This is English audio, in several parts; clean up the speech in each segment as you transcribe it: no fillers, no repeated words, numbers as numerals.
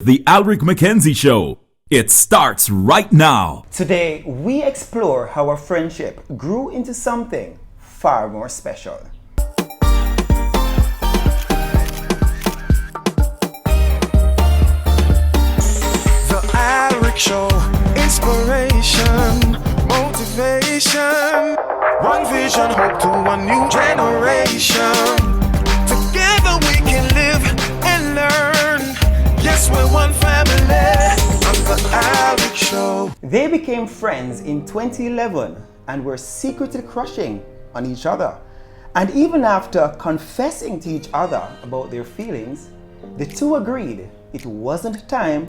The Alrick Show. It starts right now. Today, we explore how our friendship grew into something far more special. The Alrick Show. Inspiration, motivation. One vision, hope to a new generation. Together we can live and learn. Yes, we're one family. On the Alrick Show. They became friends in 2011 and were secretly crushing on each other. And even after confessing to each other about their feelings, the two agreed it wasn't time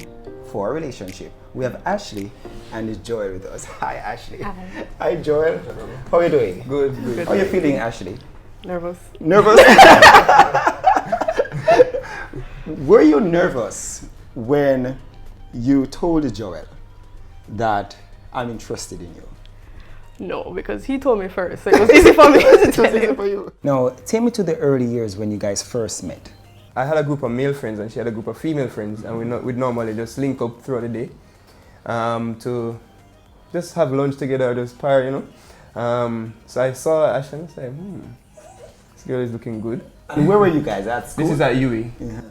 for a relationship. We have Ashley and Joel with us. Hi, Ashley. Hi. Hi, Joel. How are you doing? Good. How are you feeling, Ashley? Nervous. Nervous? Were you nervous when you told Joel that I'm interested in you? No, because he told me first, so it was easy for me to tell him. For you. Now, take me to the early years when you guys first met. I had a group of male friends and she had a group of female friends, and we'd normally just link up throughout the day to just have lunch together, just par, you know. So I saw Ashley and I said, this girl is looking good. And where were you guys at school? This is at UE.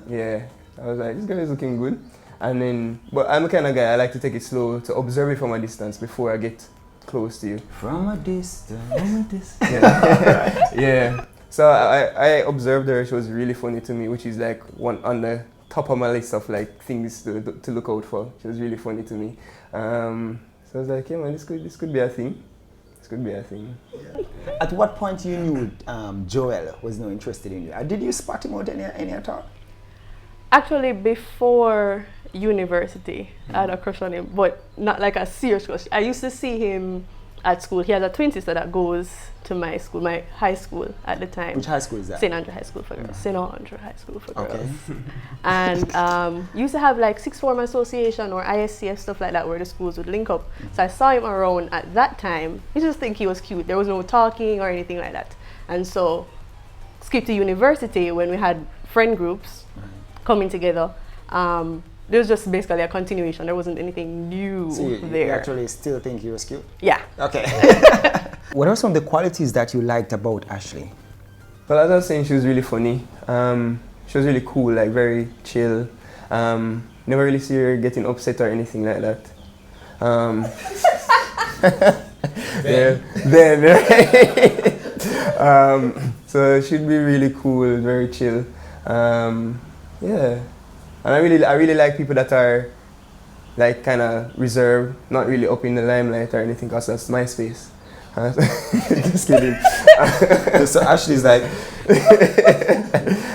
Yeah. I was like, this girl is looking good. And then, but I'm the kind of guy, I like to take it slow, to observe it from a distance before I get close to you. From a distance. Yeah. Yeah. So I observed her. She was really funny to me, which is like one on the top of my list of like things to look out for. She was really funny to me. So I was like, yeah man, this could be a thing. This could be a thing. Yeah. At what point you knew Joel was not interested in you? Did you spot him out any at all? Actually, before university, I had a crush on him, but not like a serious crush. I used to see him at school. He has a twin sister that goes to my school, my high school at the time. Which high school is that? St. Andrew High School for Girls. St. Andrew High School for Girls. Okay. And used to have like sixth form association or ISCF stuff like that where the schools would link up. So I saw him around at that time. I just think he was cute. There was no talking or anything like that. And so skip to university when we had friend groups coming together. There was just basically a continuation. There wasn't anything new there. You actually still think he was cute? Yeah. Okay. What are some of the qualities that you liked about Ashley? Well, as I was saying, she was really funny. She was really cool, like very chill. Never really see her getting upset or anything like that. So she'd be really cool, very chill. Yeah. And I really like people that are like kind of reserved, not really up in the limelight or anything, because that's my space. Just kidding. So Ashley's like,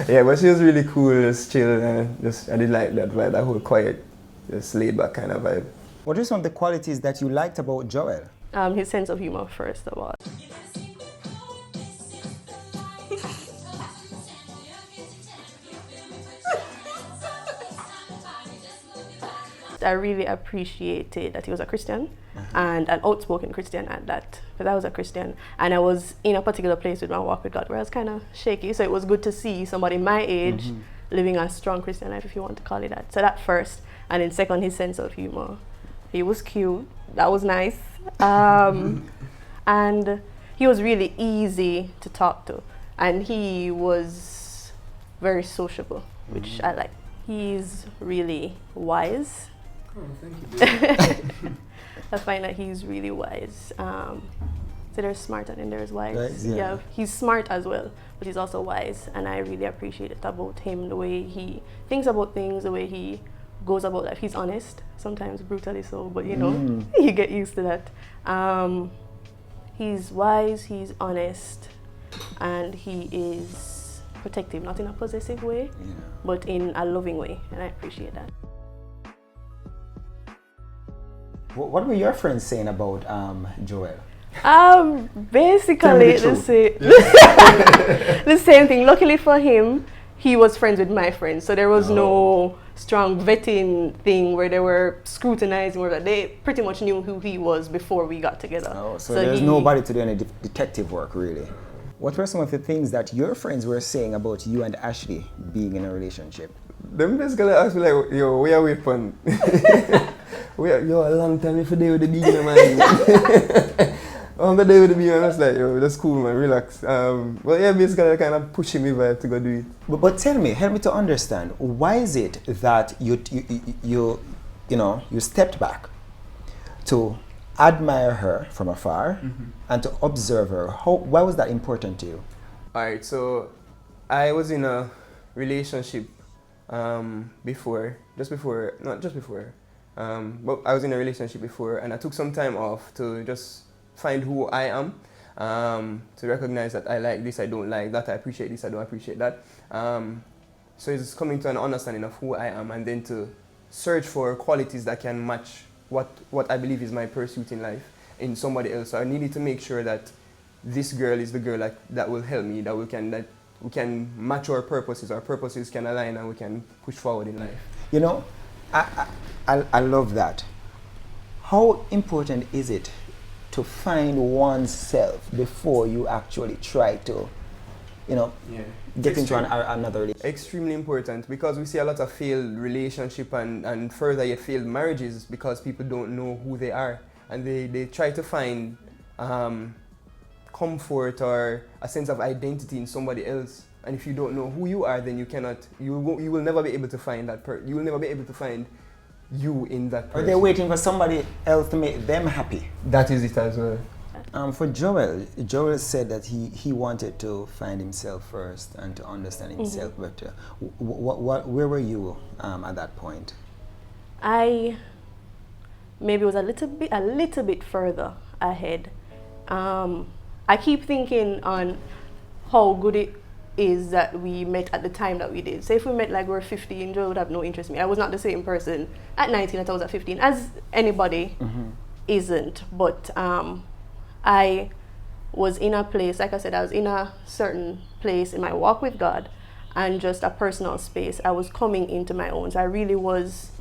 yeah, but she was really cool, just chill, and I did like that vibe, that whole quiet, just laid back kind of vibe. what are some of the qualities that you liked about Joel? His sense of humor, first of all. I really appreciated that he was a Christian and an outspoken Christian at that, because I was a Christian and I was in a particular place with my walk with God where I was kind of shaky, so it was good to see somebody my age living a strong Christian life, if you want to call it that. So that first, and then second, his sense of humor. He was cute, that was nice, and he was really easy to talk to, and he was very sociable, which I like. He's really wise. Oh, thank you. I find that he's really wise. So there's smart and then there's wise. Right, yeah. He's smart as well, but he's also wise, and I really appreciate it about him, the way he thinks about things, the way he goes about life. He's honest, sometimes brutally so, but you know, you get used to that. He's wise, he's honest, and he is protective, not in a possessive way, but in a loving way, and I appreciate that. What were your friends saying about Joel? Basically the same thing. Luckily for him, he was friends with my friends, so there was no strong vetting thing where they were scrutinizing, or they pretty much knew who he was before we got together. Oh, so there's nobody to do any detective work, really. What were some of the things that your friends were saying about you and Ashley being in a relationship? them basically ask me like, yo, where are we from? Yo, a long time if you there with the beginner, man. I'm the day with the beginner, and I was like, yo, that's cool, man, relax. But yeah, basically kind of pushing me vibe to go do it. But tell me, help me to understand, why is it that you stepped back to admire her from afar and to observe her? Why was that important to you? Alright, so I was in a relationship before, but I was in a relationship before, and I took some time off to just find who I am, to recognize that I like this, I don't like that, I appreciate this, I don't appreciate that. So it's coming to an understanding of who I am, and then to search for qualities that can match what I believe is my pursuit in life in somebody else. So I needed to make sure that this girl is the girl that will help me, that we can match our purposes can align, and we can push forward in life. You know, I love that. How important is it to find oneself before you actually try to, get into another relationship? Extremely important, because we see a lot of failed relationship and further yet failed marriages because people don't know who they are, and they try to find comfort or a sense of identity in somebody else. And if you don't know who you are, then you will never be able to find you will never be able to find you in that person. Or they're waiting for somebody else to make them happy. That is it as well. For Joel said that he wanted to find himself first and to understand himself. But where were you at that point? I maybe was a little bit further ahead. I keep thinking on how good it is that we met at the time that we did. Say if we met like we were 15, Joel would have no interest in me. I was not the same person at 19 as I was at 15, as anybody isn't. But I was in a place, like I said, I was in a certain place in my walk with God and just a personal space. I was coming into my own. So I really was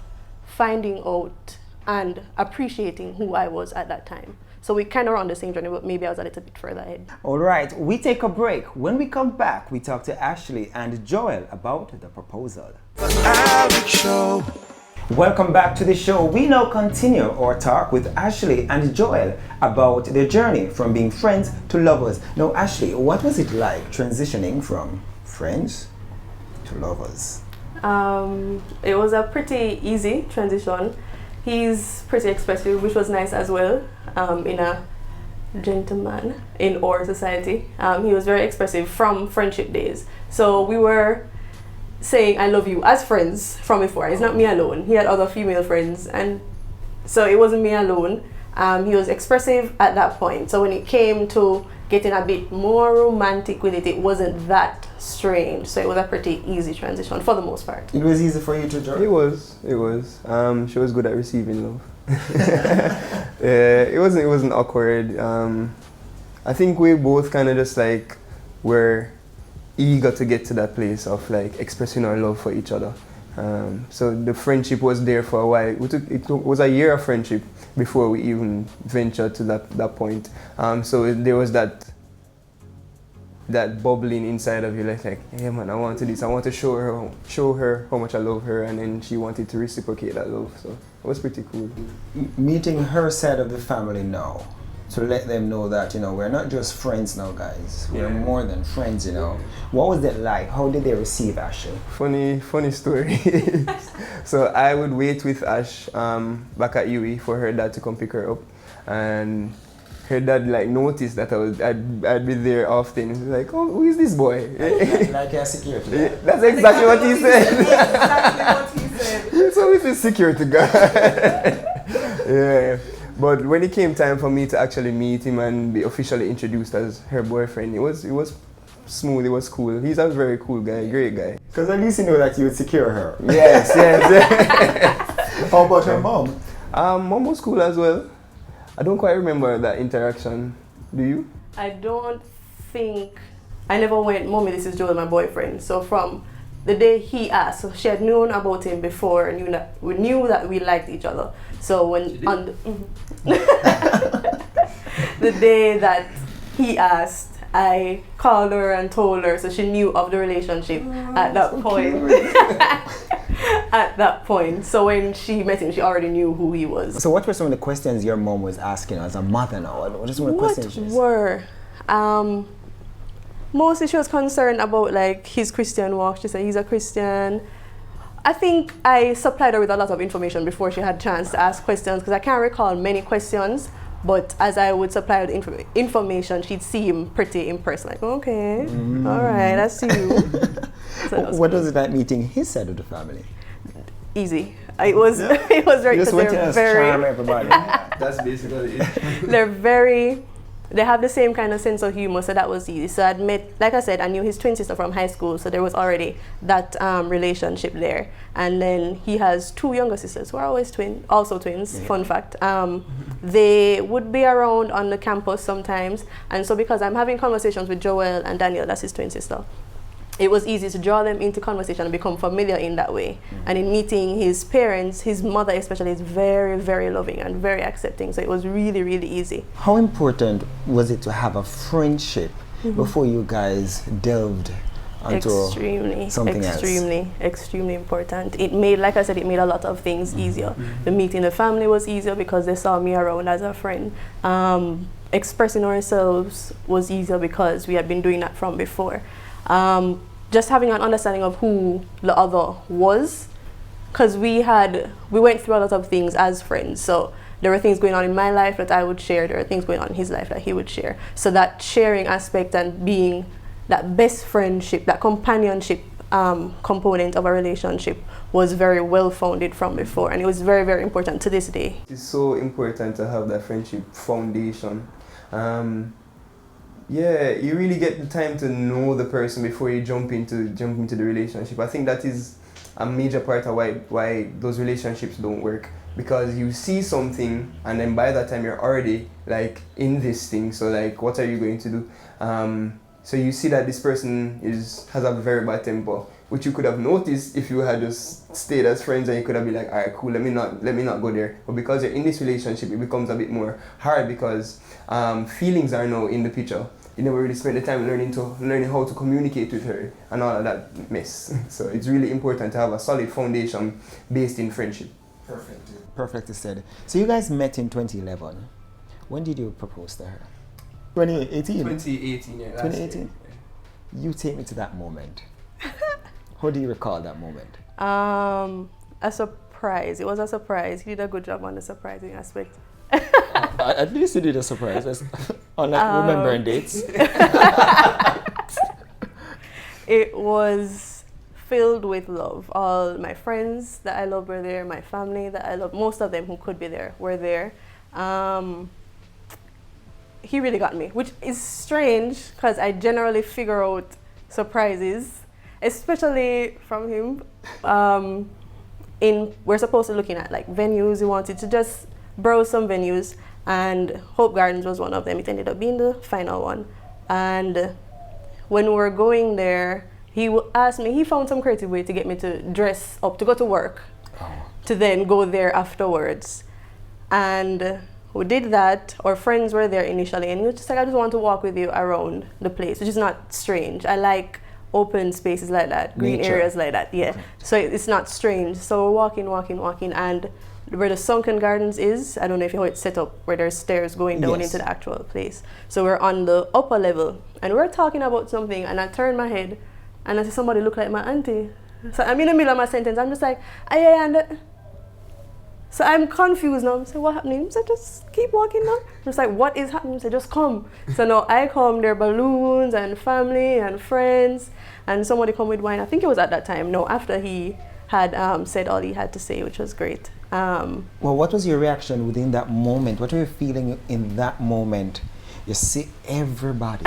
finding out and appreciating who I was at that time. So we kind of were on the same journey, but maybe I was a little bit further ahead. All right, we take a break. When we come back, we talk to Ashley and Joel about the proposal. The Alrick Show. Welcome back to the show. We now continue our talk with Ashley and Joel about their journey from being friends to lovers. Now, Ashley, what was it like transitioning from friends to lovers? It was a pretty easy transition. He's pretty expressive, which was nice as well, in a gentleman in our society. He was very expressive from friendship days. So we were saying I love you as friends from before. It's not me alone. He had other female friends, and so it wasn't me alone. He was expressive at that point. So when it came to getting a bit more romantic with it, it wasn't that strange. So it was a pretty easy transition for the most part. It was easy for you to join? It was. She was good at receiving love. It wasn't awkward. I think we both kind of just like were eager to get to that place of like expressing our love for each other. So the friendship was there for a while. It was a year of friendship before we even ventured to that point. So there was that bubbling inside of you, like, hey man, I want to do this. I want to show her how much I love her, and then she wanted to reciprocate that love. So it was pretty cool. Meeting her side of the family now, to let them know that, we're not just friends now, guys. We're more than friends, What was it like? How did they receive Ashley? Funny story. So I would wait with Ash back at UE for her dad to come pick her up, and her dad noticed that I'd be there often. He's like, oh, who is this boy? Like a security guard. That's exactly what he said. Exactly what he said. So he's a security guard. Yeah. But when it came time for me to actually meet him and be officially introduced as her boyfriend, it was smooth, it was cool. He's a very cool guy, great guy. Because at least you know that you would secure her. Yes. How about her mom? Mom was cool as well. I don't quite remember that interaction. Do you? I don't think, I never went, Mommy, this is Joel, my boyfriend. So from the day he asked, so she had known about him before and we knew that we liked each other. So when on the day that he asked I called her and told her, so she knew of the relationship at that point. At that point. So when she met him, she already knew who he was. So what were some of the questions your mom was asking as a mother now? What are some of the questions? Mostly she was concerned about like his Christian walk. She said he's a Christian. I think I supplied her with a lot of information before she had a chance to ask questions, because I can't recall many questions, but as I would supply her the information, she'd seem pretty impressed. Like, okay, all right, I see you. So what was it like meeting his side of the family? Easy. It was it was very, Just went to charm very everybody. That's basically it. they have the same kind of sense of humor, so that was easy. So I'd met, like I said, I knew his twin sister from high school, so there was already that relationship there. And then he has 2 younger sisters who are always also twins, fun fact. They would be around on the campus sometimes, and so because I'm having conversations with Joel and Daniel, that's his twin sister, it was easy to draw them into conversation and become familiar in that way. And in meeting his parents, his mother especially is very, very loving and very accepting. So it was really, really easy. How important was it to have a friendship before you guys delved onto something else? Extremely important. It made, like I said, it made a lot of things easier. The meeting the family was easier because they saw me around as a friend. Expressing ourselves was easier because we had been doing that from before. Just having an understanding of who the other was, because we went through a lot of things as friends. So there were things going on in my life that I would share, there were things going on in his life that he would share. So that sharing aspect and being that best friendship, that companionship component of a relationship was very well founded from before, and it was very, very important to this day. It's so important to have that friendship foundation. Yeah, you really get the time to know the person before you jump into the relationship. I think that is a major part of why those relationships don't work, because you see something and then by that time you're already like in this thing. So like, what are you going to do? So you see that this person has a very bad temper, which you could have noticed if you had just stayed as friends, and you could have been like, all right, cool, let me not go there. But because you're in this relationship, it becomes a bit more hard because feelings are now in the picture. You never really spend the time learning how to communicate with her and all of that mess. So it's really important to have a solid foundation based in friendship. Perfectly said. So you guys met in 2011. When did you propose to her? 2018? 2018, yeah. 2018? You take me to that moment. How do you recall that moment? A surprise. It was a surprise. He did a good job on the surprising aspect. At least you did a surprise. Unlike remembering dates. It was filled with love. All my friends that I love were there. My family that I love, most of them who could be there, were there. He really got me, which is strange because I generally figure out surprises, especially from him. We're supposed to looking at like venues. He wanted to just browse some venues, and Hope Gardens was one of them. It ended up being the final one. And when we were going there, he asked me, he found some creative way to get me to dress up, to go to work, to then go there afterwards. And we did that. Our friends were there initially, and he was just like, I just want to walk with you around the place, which is not strange. I like open spaces like that, green Nature. areas like that, yeah. So it's not strange. So we're walking, and where the sunken gardens is, I don't know if you know it's set up, where there's stairs going down into the actual place. So we're on the upper level, and we're talking about something, and I turn my head, and I see somebody look like my auntie. So I'm in the middle of my sentence, I'm just like, so I'm confused now. I'm saying, what happening? I said, just keep walking now. I'm just like, what is happening? I said, just come. So now I come, there are balloons and family and friends, and somebody come with wine. I think it was at that time. No, after he had said all he had to say, which was great. Well, what was your reaction within that moment? What were you feeling in that moment? You see everybody.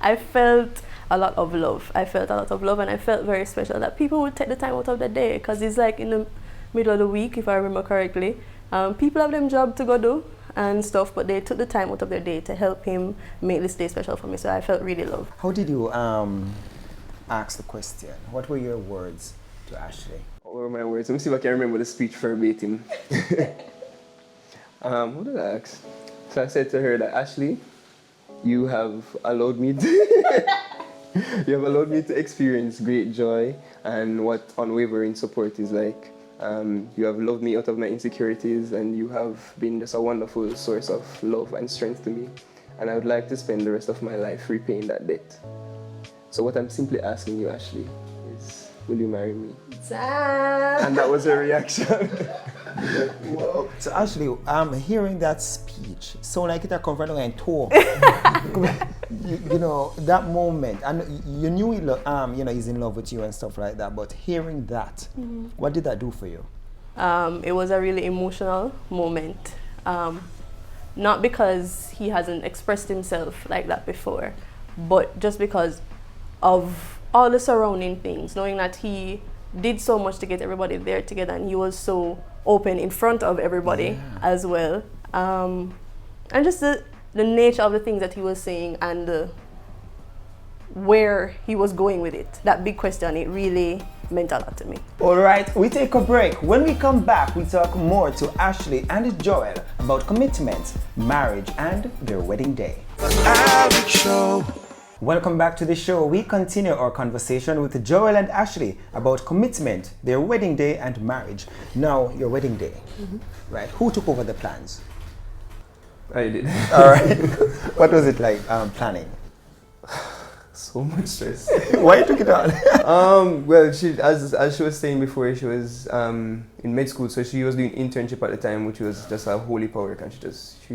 I felt a lot of love. And I felt very special that people would take the time out of the day, because it's like in the middle of the week, if I remember correctly. People have them job to go do and stuff, but they took the time out of their day to help him make this day special for me. So I felt really loved. How did you ask the question? What were your words to Ashley? What were my words? Let me see if I can remember the speech verbatim. What did I ask? So I said to her that, Ashley, you have allowed me to you have allowed me to experience great joy and what unwavering support is like. You have loved me out of my insecurities, and you have been just a wonderful source of love and strength to me. And I would like to spend the rest of my life repaying that debt. So what I'm simply asking you, Ashley, is, will you marry me? Damn. And that was her reaction. So actually, hearing that speech, so like it come from and talk. You know that moment, and you knew he he's in love with you and stuff like that. But hearing that, what did that do for you? It was a really emotional moment. Not because he hasn't expressed himself like that before, but just because of all the surrounding things, knowing that he did so much to get everybody there together, and he was so open in front of everybody as well. And just the nature of the things that he was saying and where he was going with it. That big question, it really meant a lot to me. All right, we take a break. When we come back, we talk more to Ashley and Joel about commitment, marriage, and their wedding day. The Alrick Show. Welcome back to the show. We continue our conversation with Joel and Ashley about commitment, their wedding day, and marriage. Now, your wedding day, right? Who took over the plans? I did. All right. What was it like planning? So much stress. Why you took it on? Well, she, as she was saying before, she was in med school, so she was doing internship at the time, which was just a holy power, and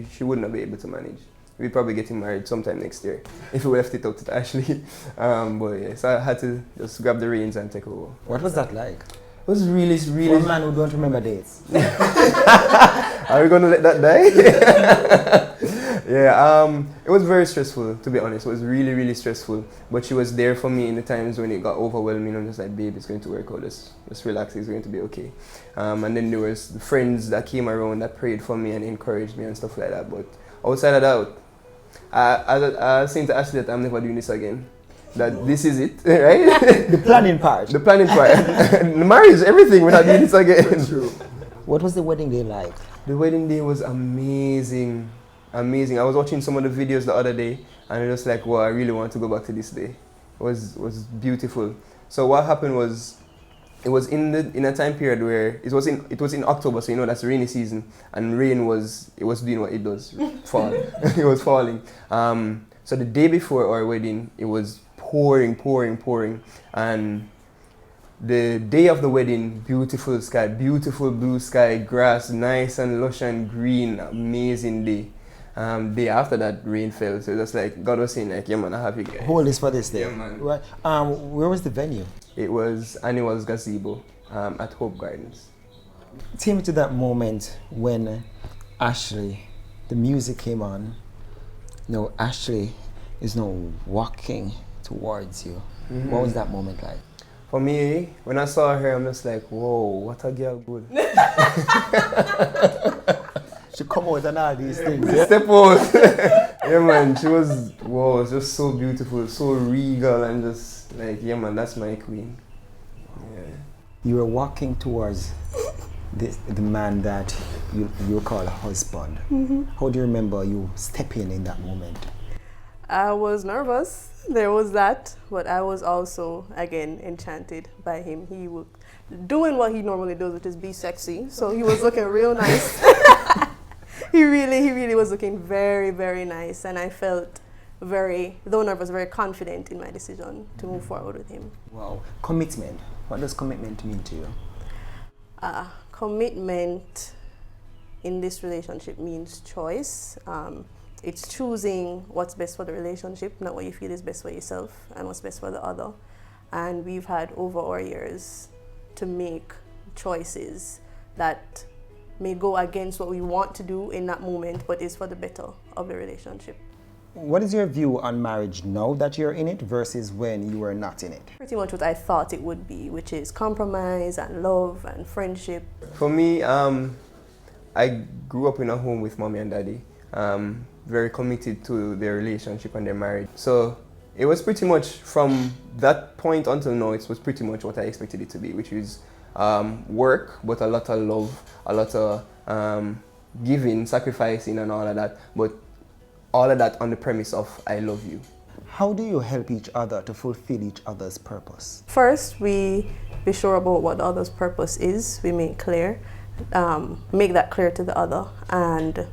she wouldn't be able to manage. We'd probably getting married sometime next year if we left it up to Ashley. But yeah, so I had to just grab the reins and take over. What was that like? It was really. For a man who don't remember dates. Are we gonna let that die? Yeah, it was very stressful, to be honest. It was really stressful. But she was there for me in the times when it got overwhelming. I'm just like, babe, it's going to work out. Just relax. It's going to be okay. And then there was the friends that came around that prayed for me and encouraged me and stuff like that. But outside of that, I was saying to Ashley that I'm never doing this again. That this is it, right? The planning part. The planning part. The marriage, everything, we're not doing this again. True. What was the wedding day like? The wedding day was amazing. Amazing. I was watching some of the videos the other day, and I was like, wow, I really want to go back to this day. It was beautiful. So what happened was, it was in a time period where it was in October, so you know that's the rainy season, and rain was doing what it does, fall. It was falling. So the day before our wedding, it was pouring, and the day of the wedding, beautiful sky, beautiful blue sky, grass, nice and lush and green, amazing day. Day after that, rain fell, so it was like God was saying, like, yeah man, I have you guys. Hold this for this day. Yeah, man. Right. Where was the venue? It was Annual's Gazebo at Hope Gardens. Take me to that moment when Ashley, the music came on. No, Ashley is now walking towards you. Mm-hmm. What was that moment like? For me, when I saw her, I'm just like, whoa, what a girl good. She come out and all these things. Yeah? Step out. Yeah man, she was, whoa, just so beautiful, so regal, and just like, yeah man, that's my queen. Yeah. You were walking towards the man that you call a husband. How do you remember you stepping in that moment? I was nervous. There was that, but I was also, again, enchanted by him. He was doing what he normally does, which is be sexy. So he was looking real nice. He really was looking very nice, and I felt though nervous, very confident in my decision to move forward with him. Wow. Commitment. What does commitment mean to you? Commitment in this relationship means choice. It's choosing what's best for the relationship, not what you feel is best for yourself and what's best for the other. And we've had over our years to make choices that may go against what we want to do in that moment, but is for the better of the relationship. What is your view on marriage now that you're in it versus when you were not in it? Pretty much what I thought it would be, which is compromise and love and friendship. For me, I grew up in a home with mommy and daddy, very committed to their relationship and their marriage. So it was pretty much from that point until now, it was pretty much what I expected it to be, which is work, but a lot of love, a lot of giving, sacrificing and all of that. But all of that on the premise of I love you. How do you help each other to fulfill each other's purpose? First, we be sure about what the other's purpose is. We make that clear to the other, and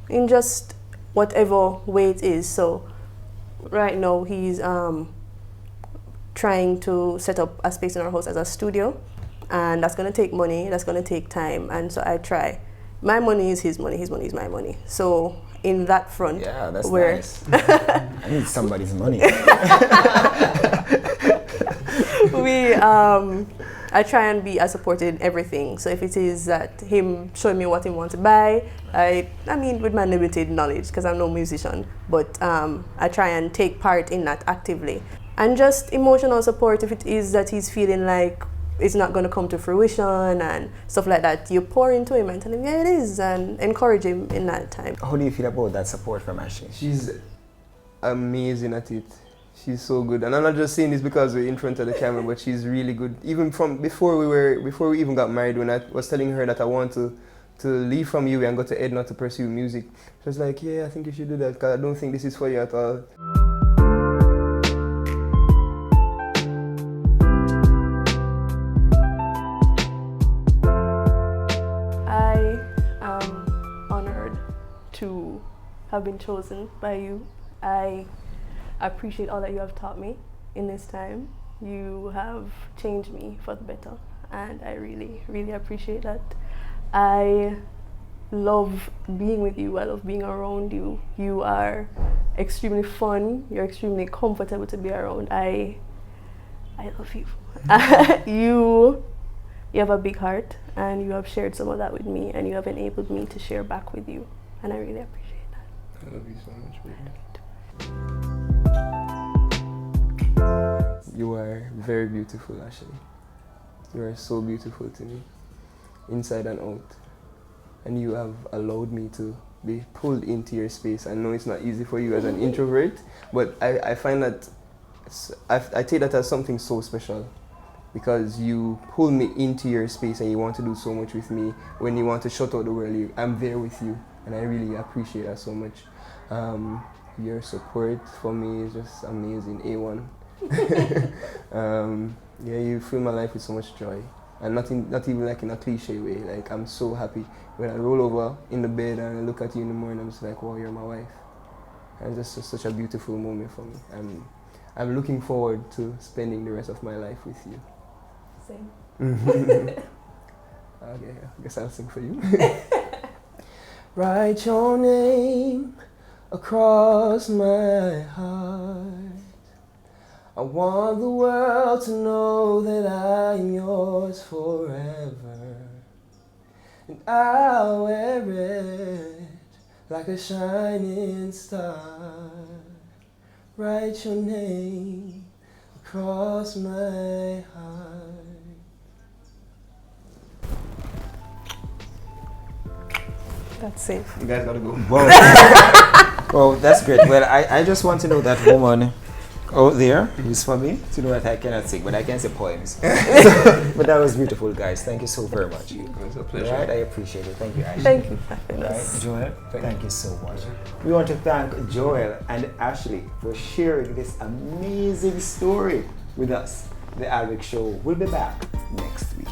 in just whatever way it is. So right now he's trying to set up a space in our house as a studio, and that's going to take money, that's going to take time, and so I try. My money is his money is my money. So in that front, Yeah, that's where nice. I need somebody's money. I try and be as supported in everything. So if it is that him showing me what he wants to buy, I mean with my limited knowledge, because I'm no musician, but I try and take part in that actively. And just emotional support if it is that he's feeling like it's not going to come to fruition and stuff like that. You pour into him and tell him, yeah, it is, and encourage him in that time. How do you feel about that support from Ashley? She's amazing at it. She's so good, and I'm not just saying this because we're in front of the camera, but she's really good. Even from before we even got married, when I was telling her that I want to leave from you and go to Edna to pursue music, she was like, yeah, I think you should do that, because I don't think this is for you at all. I am honored to have been chosen by you. I appreciate all that you have taught me in this time. You have changed me for the better, and I really, really appreciate that. I love being with you. I love being around you. You are extremely fun. You're extremely comfortable to be around. I love you. You have a big heart, and you have shared some of that with me, and you have enabled me to share back with you, and I really appreciate that. I love you so much, baby. You are very beautiful, Ashley. You are so beautiful to me, inside and out. And you have allowed me to be pulled into your space. I know it's not easy for you as an introvert, but I find that, I take that as something so special, because you pull me into your space and you want to do so much with me. When you want to shut out the world, I'm there with you, and I really appreciate that so much. Your support for me is just amazing, A1. Yeah, you fill my life with so much joy, and not even like in a cliche way. Like, I'm so happy when I roll over in the bed and I look at you in the morning. I'm just like, wow, you're my wife, and it's just such a beautiful moment for me. I'm looking forward to spending the rest of my life with you. Same. Okay, I guess I'll sing for you. Write your name across my heart. I want the world to know that I'm yours forever, and I'll wear it like a shining star. Write your name across my heart. That's safe. You guys gotta go. Wow. Well, that's great. Well, I just want to know that woman out there who's for me to know that I cannot sing, but I can say poems. But that was beautiful, guys. Thank you so very much. It was a pleasure. Right, I appreciate it. Thank you, Ashley. Thank you for having Right, us. Joel, thank you so much. We want to thank Joel and Ashley for sharing this amazing story with us. The Alrick Show will be back next week.